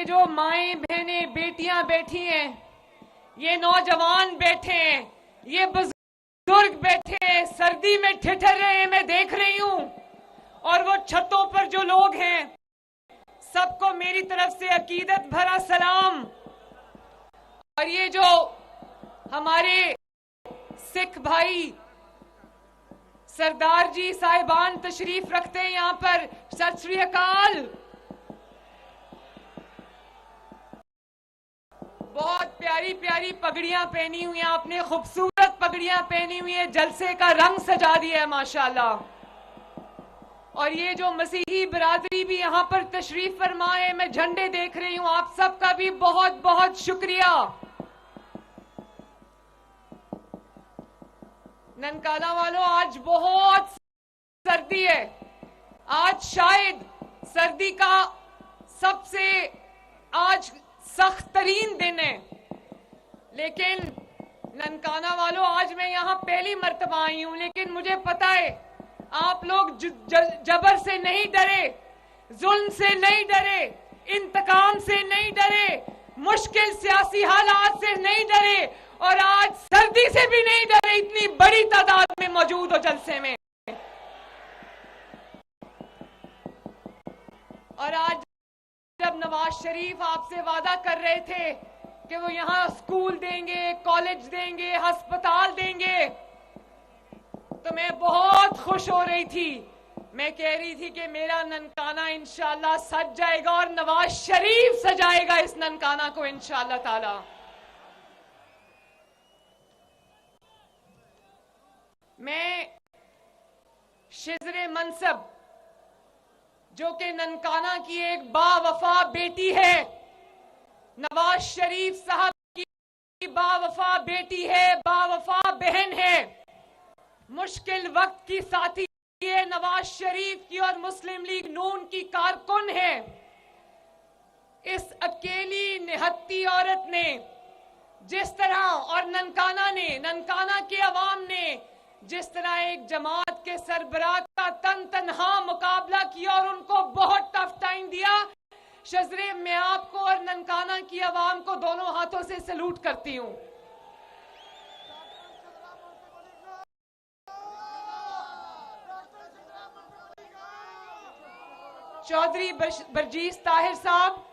जो माएं बहनें बेटियां बैठी हैं, ये नौजवान बैठे हैं, ये बुजुर्ग बैठे हैं, सर्दी में ठिठुर रहे हैं, मैं देख रही हूं। और वो छतों पर जो लोग हैं, सबको मेरी तरफ से अकीदत भरा सलाम। और ये जो हमारे सिख भाई सरदार जी साहिबान तशरीफ रखते हैं यहां पर, सत श्री अकाल। बहुत प्यारी प्यारी पगड़ियां पहनी हुई हैं आपने, खूबसूरत पगड़ियां पहनी हुई हैं, जलसे का रंग सजा दिया है माशाल्लाह। और ये जो मसीही बिरादरी भी यहाँ पर तशरीफ फरमाए, मैं झंडे देख रही हूं, आप सबका भी बहुत बहुत शुक्रिया। ननकाना वालों, आज बहुत सर्दी है, आज शायद सर्दी का सबसे आज सख्त तरीन दिन है। लेकिन ननकाना वालों, आज मैं यहाँ पहली मर्तबा आई हूं, लेकिन मुझे पता है आप लोग जबर से नहीं डरे, जुल्म से नहीं डरे, इंतकाम से नहीं डरे, मुश्किल सियासी हालात से नहीं डरे, और आज सर्दी से भी नहीं डरे। इतनी बड़ी तादाद में मौजूद हो जलसे में। और आज जब नवाज शरीफ आपसे वादा कर रहे थे कि वो यहां स्कूल देंगे, कॉलेज देंगे, अस्पताल देंगे, तो मैं बहुत खुश हो रही थी। मैं कह रही थी कि मेरा ननकाना इंशाल्लाह सज जाएगा और नवाज शरीफ सजाएगा इस ननकाना को इंशाल्लाह ताला। मैं शिजरे मनसब, जो कि ननकाना की एक बावफा बेटी है, नवाज शरीफ साहब की बावफा बेटी है, बावफा बहन है, मुश्किल वक्त की साथी है नवाज शरीफ की, और मुस्लिम लीग नून की कारकुन है। इस अकेली निहत्ती औरत ने जिस तरह, और ननकाना के अवाम ने जिस तरह एक जमात के सरबराह का तनहा मुकाबला किया और उनको बहुत टफ टाइम दिया, शजरे मैं आपको और ननकाना की अवाम को दोनों हाथों से सैल्यूट करती हूं। चौधरी बरजीस ताहिर साहब,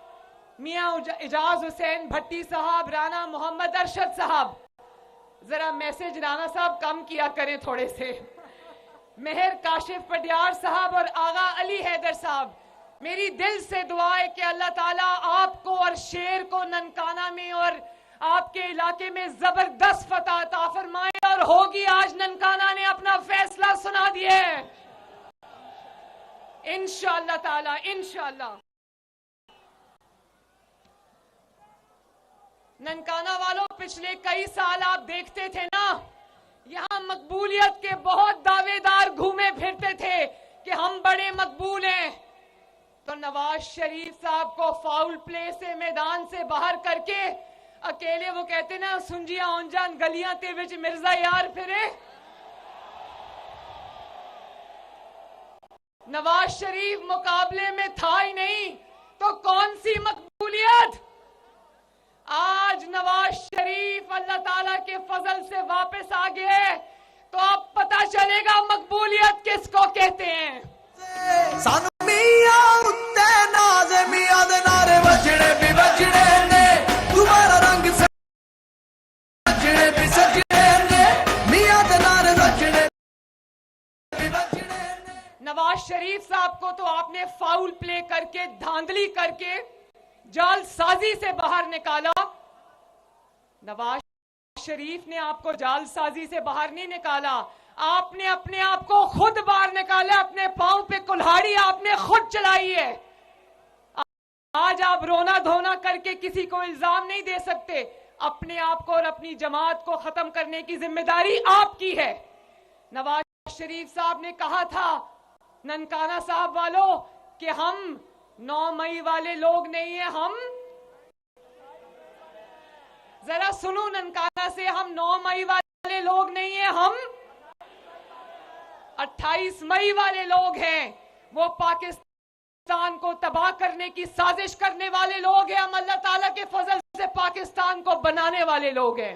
मियां इजाज हुसैन भट्टी साहब, राना मोहम्मद अरशद साहब, जरा मैसेज राना साहब कम किया करें थोड़े से, मेहर काशिफ पटियार साहब और आगा अली हैदर साहब, मेरी दिल से दुआ है कि अल्लाह ताला आपको और शेर को ननकाना में और आपके इलाके में जबरदस्त फतह अता फरमाए। और होगी, आज ननकाना ने अपना फैसला सुना दिया है इंशाअल्लाह ताला, इंशाअल्लाह। ननकाना वालों, पिछले कई साल आप देखते थे ना, यहां मकबूलियत के बहुत दावेदार घूमे फिरते थे कि हम बड़े मकबूल हैं। तो नवाज शरीफ साहब को फाउल प्ले से मैदान से बाहर करके अकेले वो कहते ना, सुंजिया औंजान गलियां ते विच मिर्जा यार फिरे। नवाज शरीफ मुकाबले में था ही नहीं, तो कौन सी मकबूलियत। आज नवाज शरीफ अल्लाह ताला के फजल से वापस आ गए, तो अब पता चलेगा मकबूलियत किसको कहते हैं। नवाज शरीफ साहब को तो आपने फाउल प्ले करके, धांधली करके, जालसाजी से बाहर निकाला। नवाज शरीफ ने आपको जालसाजी से बाहर नहीं निकाला, आपने अपने आप को खुद बाहर निकाला, अपने पांव पे कुल्हाड़ी आपने खुद चलाई है। आज आप रोना धोना करके किसी को इल्जाम नहीं दे सकते, अपने आप को और अपनी जमात को खत्म करने की जिम्मेदारी आपकी है। नवाज शरीफ साहब ने कहा था ननकाना साहब वालों कि हम 9 मई वाले लोग नहीं है, हम जरा सुनो ननकाना से, हम 9 मई वाले लोग नहीं है, हम 28 मई वाले लोग हैं। वो पाकिस्तान पाकिस्तान को तबाह करने की साजिश करने वाले लोग हैं। हम अल्लाह ताला के फजल से पाकिस्तान को बनाने वाले लोग हैं।